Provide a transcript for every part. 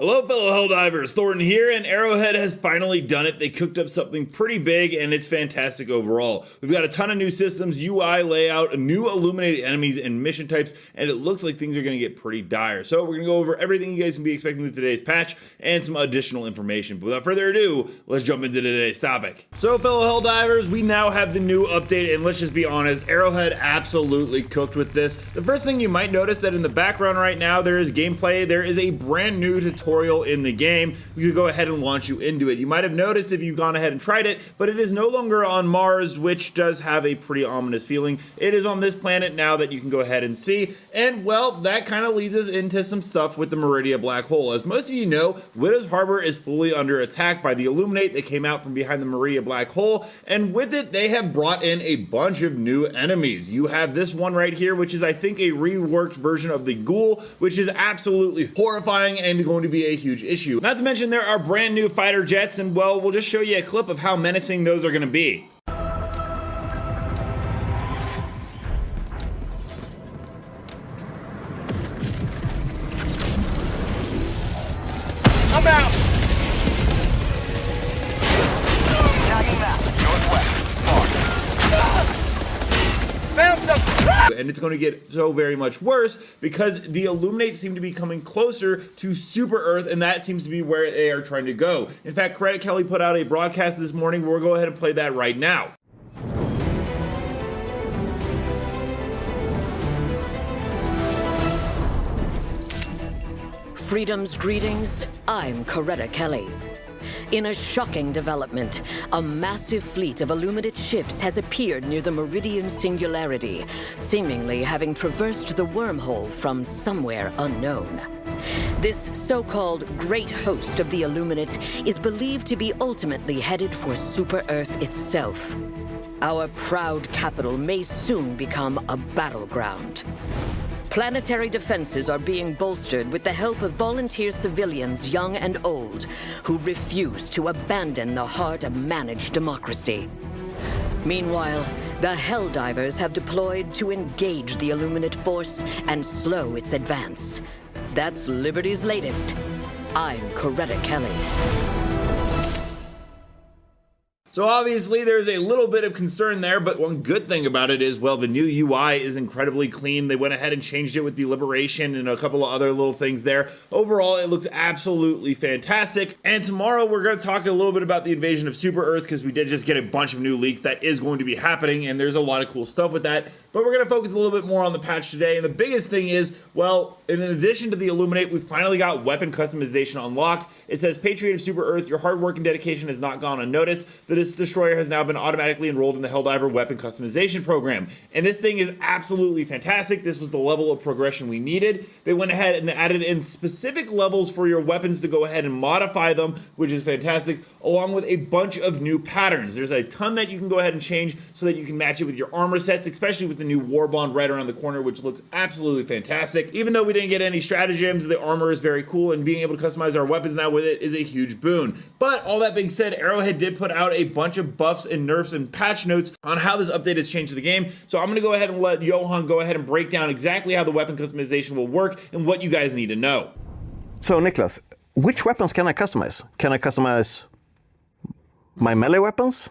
Hello fellow Helldivers, Thornton here, and Arrowhead has finally done it. They cooked up something pretty big and it's fantastic overall. We've got a ton of new systems, UI layout, new illuminated enemies and mission types, and it looks like things are going to get pretty dire. So we're going to go over everything you guys can be expecting with today's patch and some additional information. But without further ado, let's jump into today's topic. So fellow Helldivers, we now have the new update, and let's just be honest, Arrowhead absolutely cooked with this. The first thing you might notice that in the background right now there is gameplay. There is a brand new tutorial in the game. We could go ahead and launch you into it. You might have noticed if you've gone ahead and tried it, but it is no longer on Mars, which does have a pretty ominous feeling. It is on this planet now that you can go ahead and see, and well, that kind of leads us into some stuff with the Meridia black hole. As most of you know, Widow's Harbor is fully under attack by the Illuminati that came out from behind the Meridia black hole, and with it, they have brought in a bunch of new enemies. You have this one right here, which is, I think, a reworked version of the Ghoul, which is absolutely horrifying and going to be a huge issue. Not to mention there are brand new fighter jets, and well, we'll just show you a clip of how menacing those are going to be. I'm out! And it's going to get so very much worse because the Illuminati seem to be coming closer to Super Earth, and that seems to be where they are trying to go. In fact, Credit Kelly put out a broadcast this morning. We'll go ahead and play that right now. Freedom's greetings, I'm Coretta Kelly. In a shocking development, a massive fleet of Illuminate ships has appeared near the Meridian Singularity, seemingly having traversed the wormhole from somewhere unknown. This so-called Great Host of the Illuminate is believed to be ultimately headed for Super Earth itself. Our proud capital may soon become a battleground. Planetary defenses are being bolstered with the help of volunteer civilians, young and old, who refuse to abandon the heart of managed democracy. Meanwhile, the Helldivers have deployed to engage the Illuminate force and slow its advance. That's Liberty's latest. I'm Coretta Kelly. So obviously there's a little bit of concern there, but one good thing about it is, well, the new UI is incredibly clean. They went ahead and changed it with the Liberation and a couple of other little things there. Overall, it looks absolutely fantastic. And tomorrow we're going to talk a little bit about the invasion of Super Earth, because we did just get a bunch of new leaks that is going to be happening, and there's a lot of cool stuff with that. But we're going to focus a little bit more on the patch today. And the biggest thing is, well, in addition to the Illuminate, we finally got weapon customization unlocked. It says, Patriot of Super Earth, your hard work and dedication has not gone unnoticed. This destroyer has now been automatically enrolled in the Helldiver weapon customization program. And this thing is absolutely fantastic. This was the level of progression we needed. They went ahead and added in specific levels for your weapons to go ahead and modify them, which is fantastic, along with a bunch of new patterns. There's a ton that you can go ahead and change so that you can match it with your armor sets, especially with the new War Bond right around the corner, which looks absolutely fantastic. Even though we didn't get any stratagems, the armor is very cool, and being able to customize our weapons now with it is a huge boon. But all that being said, Arrowhead did put out a bunch of buffs and nerfs and patch notes on how this update has changed the game. So I'm going to go ahead and let Johan go ahead and break down exactly how the weapon customization will work and what you guys need to know. So Niklas, which weapons can I customize? Can I customize my melee weapons?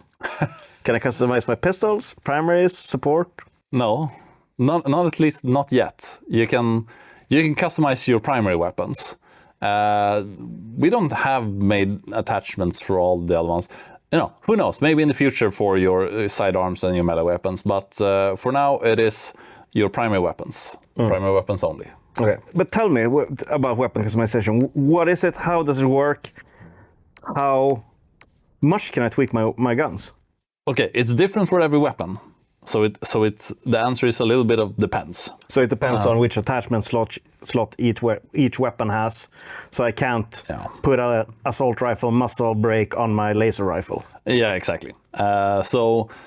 Can I customize my pistols, primaries, support? No, not at least not yet. You can customize your primary weapons. We don't have made attachments for all the other ones. You know, who knows? Maybe in the future for your sidearms and your melee weapons. But for now, it is your primary weapons. Primary weapons only. Okay, but tell me about weapon customization. What is it? How does it work? How much can I tweak my guns? Okay, it's different for every weapon. So the answer is a little bit of depends. So it depends on which attachment slot each weapon has. So I can't put an assault rifle muzzle brake on my laser rifle. Yeah, exactly.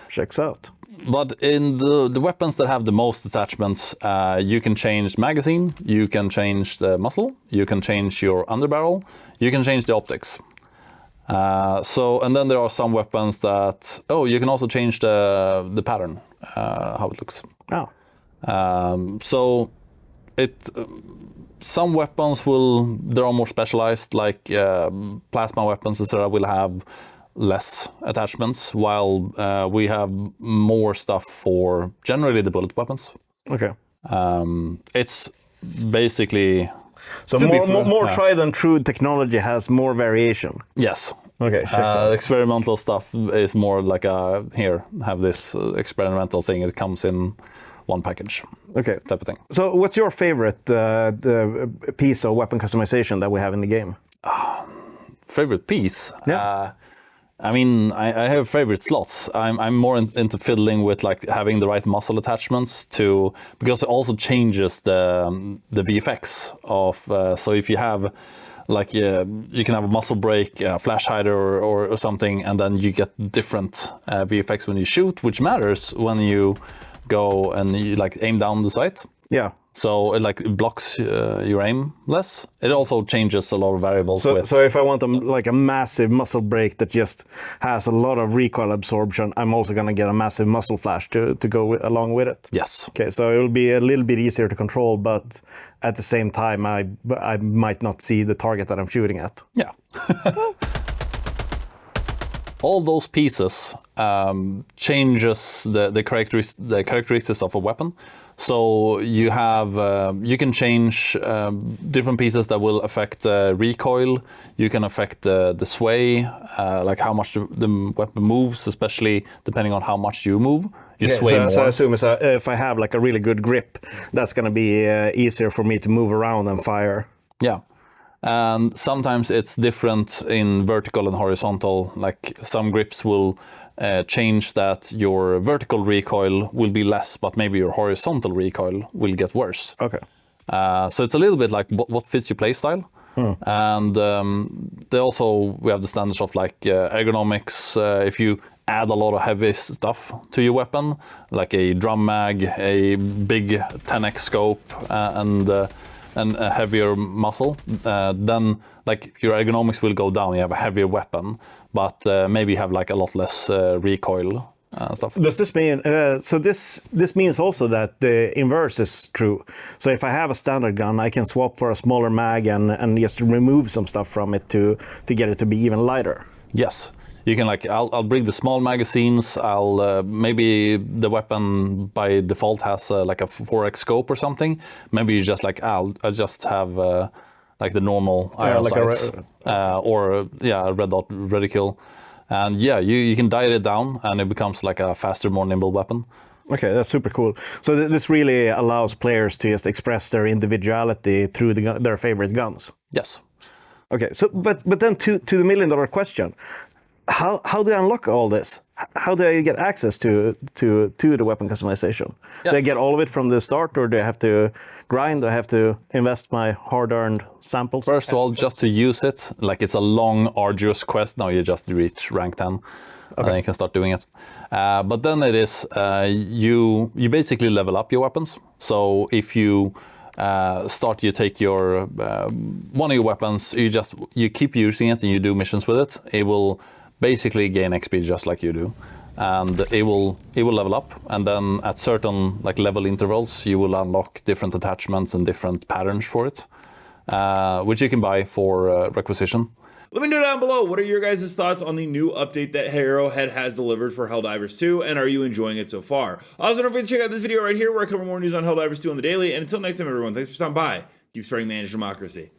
Checks out. But in the weapons that have the most attachments, you can change magazine, you can change the muzzle, you can change your underbarrel, you can change the optics. And then there are some weapons that you can also change the pattern, how it looks. Oh. some weapons they're more specialized, like plasma weapons, etc. will have less attachments, while we have more stuff for generally the bullet weapons. Okay. It's basically So more tried and true technology has more variation. yes. Okay, checks out. Experimental stuff is more like here, have this experimental thing. It comes in one package. Okay. Type of thing. So what's your favorite the piece of weapon customization that we have in the game? Favorite piece? Yeah. I mean, I have favorite slots. I'm more into fiddling with like having the right muscle attachments because it also changes the VFX of. So if you have like you can have a muscle break, a flash hider, or something, and then you get different VFX when you shoot, which matters when you go and you like aim down the sight. Yeah. So it like blocks your aim less. It also changes a lot of variables. So if I want a massive muscle break that just has a lot of recoil absorption, I'm also going to get a massive muscle flash to go along with it. Yes. Okay, so it will be a little bit easier to control, but at the same time, I might not see the target that I'm shooting at. Yeah. All those pieces changes the characteristics of a weapon. So you have you can change different pieces that will affect recoil. You can affect the sway, like how much the weapon moves, especially depending on how much you move. You sway more. So I assume if I have like a really good grip, that's going to be easier for me to move around and fire. Yeah. And sometimes it's different in vertical and horizontal. Like some grips will change that your vertical recoil will be less, but maybe your horizontal recoil will get worse. Okay. So it's a little bit like what fits your playstyle. And we have the standards of like ergonomics. If you add a lot of heavy stuff to your weapon, like a drum mag, a big 10x scope, and a heavier muscle, then like your ergonomics will go down. You have a heavier weapon, but maybe you have like a lot less recoil stuff. Does this mean so? This means also that the inverse is true. So if I have a standard gun, I can swap for a smaller mag and just remove some stuff from it to get it to be even lighter. Yes. You can like, I'll bring the small magazines. Maybe the weapon by default has like a 4x scope or something. Maybe you just like, I'll just have like the normal iron sights, or a red dot reticule, and you can dial it down, and it becomes like a faster, more nimble weapon. Okay, that's super cool. So this really allows players to just express their individuality through their favorite guns. Yes. Okay, so but then to the $1 million question. How do I unlock all this? How do I get access to the weapon customization? Yeah. Do I get all of it from the start, or do I have to grind? Do I have to invest my hard-earned samples? First of all, just to use it, like it's a long, arduous quest. Now you just reach rank 10, and then you can start doing it. But then it is you basically level up your weapons. So if you you take your one of your weapons, you keep using it and you do missions with it. It will basically gain XP just like you do, and it will level up, and then at certain like level intervals you will unlock different attachments and different patterns for it, which you can buy for requisition. Let me know down below, what are your guys' thoughts on the new update that Arrowhead has delivered for Helldivers 2, and are you enjoying it so far? Also, don't forget to check out this video right here where I cover more news on Helldivers 2 on the daily, and until next time everyone, thanks for stopping by. Keep spreading the Managed Democracy.